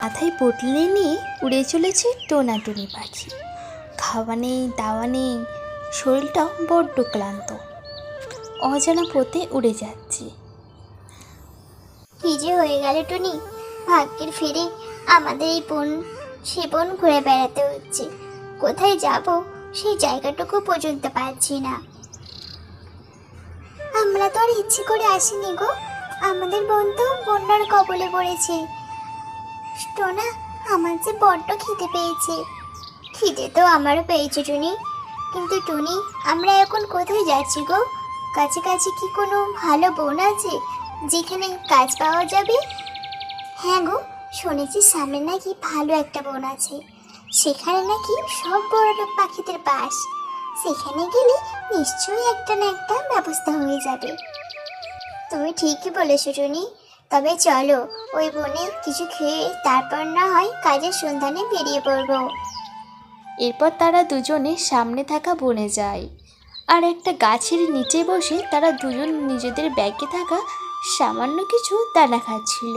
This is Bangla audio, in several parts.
মাথায় পুটলি নিয়ে উড়ে চলেছে টোনাটুনি পাখি। খাওয়া নেই, দাওয়া নেই, শরীরটাও বড্ড ক্লান্ত। অজানা পথে উড়ে যাচ্ছে। কি যে হয়ে গেল টুনি, ভাগ্যের ফিরে আমাদের এই বন সে বন ঘুরে বেড়াতে হচ্ছে। কোথায় যাব সেই জায়গাটুকু পর্যন্ত পাচ্ছি না। আমরা তো আর ইচ্ছে করে আসিনি গো, আমাদের বোন তো বন্যার কবলে পড়েছে। টোনা, আমার যে বড্ড খিদে পেয়েছে। খিদে তো আমারও পেয়েছে টুনি, কিন্তু টুনি আমরা এখন কোথায় যাচ্ছি গো? কাছাকাছি কি কোনো ভালো বোন আছে যেখানে কাজ পাওয়া যাবে? হ্যাঁ গো, শুনেছি সামনে নাকি ভালো একটা বন আছে, সেখানে নাকি সব বড়লোক পাখিদের বাস। সেখানে গেলে নিশ্চয়ই একটা না একটা ব্যবস্থা হয়ে যাবে। তুমি ঠিকই বলেছো টুনি, তবে চলো ওই বনে কিছু খেয়ে তারপর না হয় কাজের সন্ধানে বেরিয়ে পড়বো। এরপর তারা দুজনে সামনে থাকা বনে যায়, আর একটা গাছের নিচে বসে তারা দুজন নিজেদের ব্যাগে থাকা সামান্য কিছু দানা খাচ্ছিল।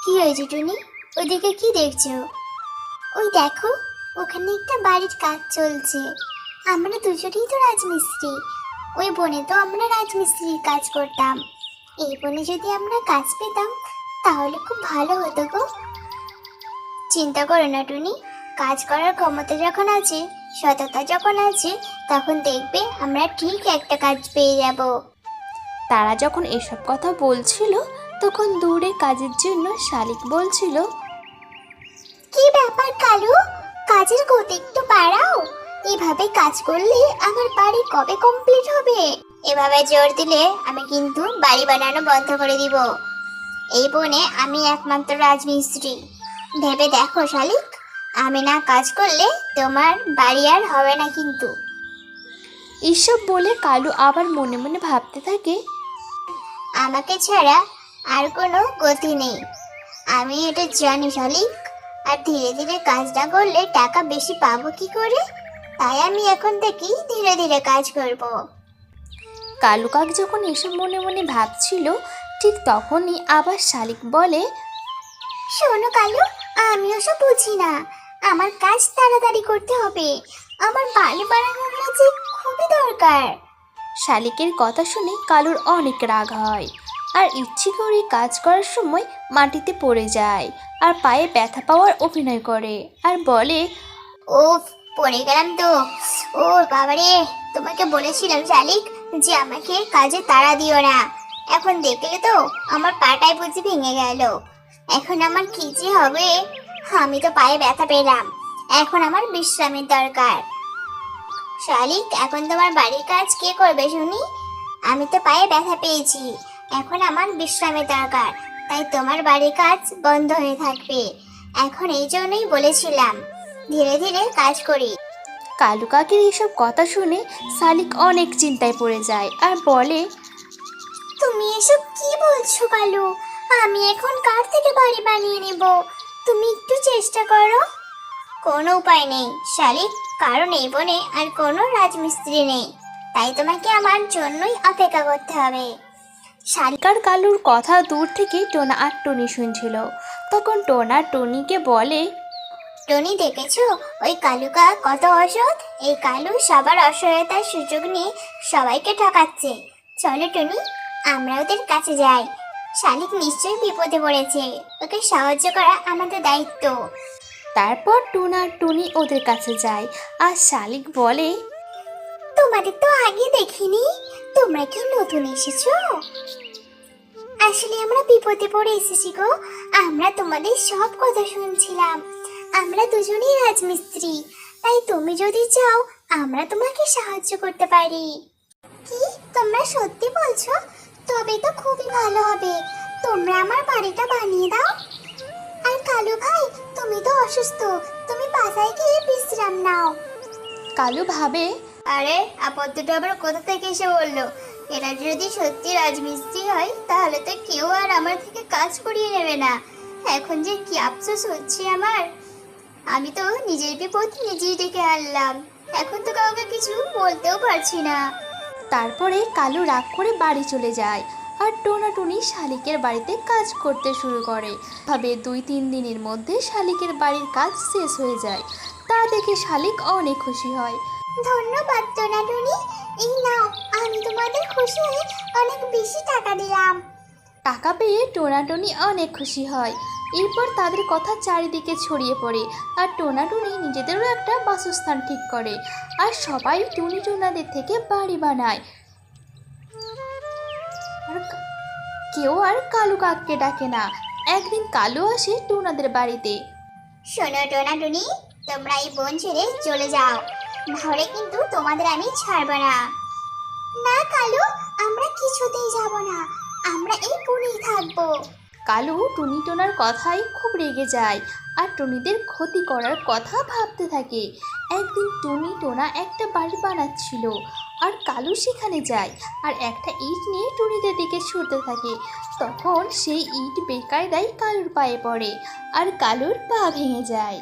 কি হয়েছে টুনি, ওইদিকে কি দেখছো? ওই দেখো, ওখানে একটা বাড়ির কাজ চলছে। আমরা দুজনেই তো রাজমিস্ত্রি। ওই বনে তো আমরা রাজমিস্ত্রির কাজ করতাম। এই বনে যদি আমরা কাজ পেতাম তাহলে খুব ভালো হতো গো। চিন্তা করো না টুনি, কাজ করার ক্ষমতা যখন আছে, সততা যখন আছে, তখন দেখবে আমরা ঠিক একটা কাজ পেয়ে যাব। তারা যখন এসব কথা বলছিল তখন দূরে কাজের জন্য শালিক বলছিল, কি ব্যাপার কালু, কাজের গতি একটু বাড়াও। এভাবে কাজ করলে আমার বাড়ি কবে কমপ্লিট হবে? এভাবে জোর দিলে আমি কিন্তু বাড়ি বানানো বন্ধ করে দিব। এই বনে আমি একমাত্র রাজমিস্ত্রি। ভেবে দেখো শালিক, আমি না কাজ করলে তোমার বাড়ি আর হবে না কিন্তু। এইসব বলে কালু আবার মনে মনে ভাবতে থাকে, আমাকে ছাড়া আর কোনো গতি নেই, আমি এটা জানি শালিক। আর ধীরে ধীরে কাজটা করলে টাকা বেশি পাবো কি করে? তাই আমি এখন থেকেই ধীরে ধীরে কাজ করব। কালু কাক যখন এসব মনে মনে ভাবছিল ঠিক তখনই আবার শালিক বলে, শোনো কালু, আমি ওসব বুঝি না। আমার কাজ তাড়াতাড়ি করতে হবে, আমার বাড়ি বানানোর কাজে খুবই দরকার। শালিকের কথা শুনে কালুর অনেক রাগ হয়, আর ইচ্ছে করে কাজ করার সময় মাটিতে পড়ে যায় আর পায়ে ব্যথা পাওয়ার অভিনয় করে আর বলে, ওফ, পড়ে গেলাম তো। ও বাবারে, তোমাকে বলেছিলাম শালিক যে আমাকে কাজে তাড়া দিও না। এখন দেখলে তো আমার পাটাই বুঝি ভেঙে গেল। এখন আমার কি যে হবে? আমি তো পায়ে ব্যথা পেলাম, এখন আমার বিশ্রামের দরকার। শালিক, এখন তোমার বাড়ির কাজ কে করবে শুনি? আমি তো পায়ে ব্যথা পেয়েছি, এখন আমার বিশ্রামের দরকার, তাই তোমার বাড়ির কাজ বন্ধ হয়ে থাকবে। এখন এই জন্যই বলেছিলাম ধীরে ধীরে কাজ করি। কালু কাকের এইসব কথা শুনে শালিক অনেক চিন্তায় পড়ে যায় আর বলে, তুমি এসব কি বলছো কালু? আমি এখন কার থেকে বাড়ি বানিয়ে নেব? তুমি একটু চেষ্টা করো। কোনো উপায় নেই শালিক, কারণ এই বনে আর কোনো রাজমিস্ত্রি নেই, তাই তোমাকে আমার জন্যই অপেক্ষা করতে হবে। শালিক, আর কালুর কথা দূর থেকে টোনা আর টুনি শুনছিল। তখন টোনা টুনিকে বলে, টনি দেখেছো ওই কালুকা কত অসৎ? এই কালু সবার অসহায়তার সুযোগ নিয়ে সবাইকে ঠকাচ্ছে। চলো টনি, আমরা ওদের কাছে যাই। শালিক নিশ্চয়ই বিপদে পড়েছে, ওকে সাহায্য করা আমাদের দায়িত্ব। তারপর টোনা আর টুনি ওদের কাছে যায় আর শালিক বলে, তোমাদের তো আগে দেখিনি, তোমরা কি নতুন এসেছো? আসলে আমরা বিপদে পড়ে এসেছি গো, আমরা তোমাদের সব কথা শুনছিলাম। আমরা দুজনেই রাজমিস্ত্রি, তাই তুমি যদি চাও আমরা তোমাকে সাহায্য করতে পারি। কি, তোমরা সত্যি বলছো? তবে তো খুবই ভালো হবে, তোমরা আমার বাড়িটা বানিয়ে দাও। আর কালু ভাই, তুমি তো অসুস্থ, তুমি বাসায় গিয়ে বিশ্রাম নাও। কালু ভাবে, আরে আপত্তিটা আবার কোথা থেকে এসে বললো? এরা যদি সত্যি রাজমিস্ত্রি হয় তাহলে তো কেউ আর আমার থেকে কাজ করিয়ে নেবে না। এখন যে কি আফসোস হচ্ছে আমার। আমি তো নিজের বিপদ নিজেই ডেকে আনলাম, এখন তো কাউকে কিছু বলতেও পারছি না। তারপরে কালু রাগ করে বাড়ি চলে যায় আর টোনাটুনি শালিকের বাড়িতে কাজ করতে শুরু করে। ভাবে 2-3 দিনের মধ্যে শালিকের বাড়ির কাজ শেষ হয়ে যায়। তা দেখে শালিক অনেক খুশি হয়। ধন্যবাদ টোনাটুনি, এই নাও, আমি তোমাদের খুশি হয়ে অনেক বেশি টাকা দিলাম। টাকা পেয়ে টোনাটুনি অনেক খুশি হয়। এরপর তাদের কথা চারিদিকে ছড়িয়ে পড়ে আর টোনাটুনি নিজেদেরও একটা বাসস্থান ঠিক করে। আর সবাই টুনি টোনাদের থেকে বাড়ি বানায়। আর কেউ আর কালু কাককে ডাকে না। একদিন কালু আসে টোনাদের বাড়িতে। শোনো টোনাটুনি, তোমরা এই বন ছেড়ে চলে যাও, নাহলে কিন্তু তোমাদের আমি ছাড়বো না। না কালু, আমরা কিছুতেই যাব না, আমরা এই বনেই থাকবো। কালু টুনি টোনার কথায় খুব রেগে যায় আর টুনিদের ক্ষতি করার কথা ভাবতে থাকে। একদিন টুনি টোনা একটা বাড়ি বানাচ্ছিল আর কালু সেখানে যায় আর একটা ইট নিয়ে টুনিদের দিকে ছুটতে থাকে। তখন সেই ইট বেকায়দায় কালুর পায়ে পড়ে আর কালুর পা ভেঙে যায়।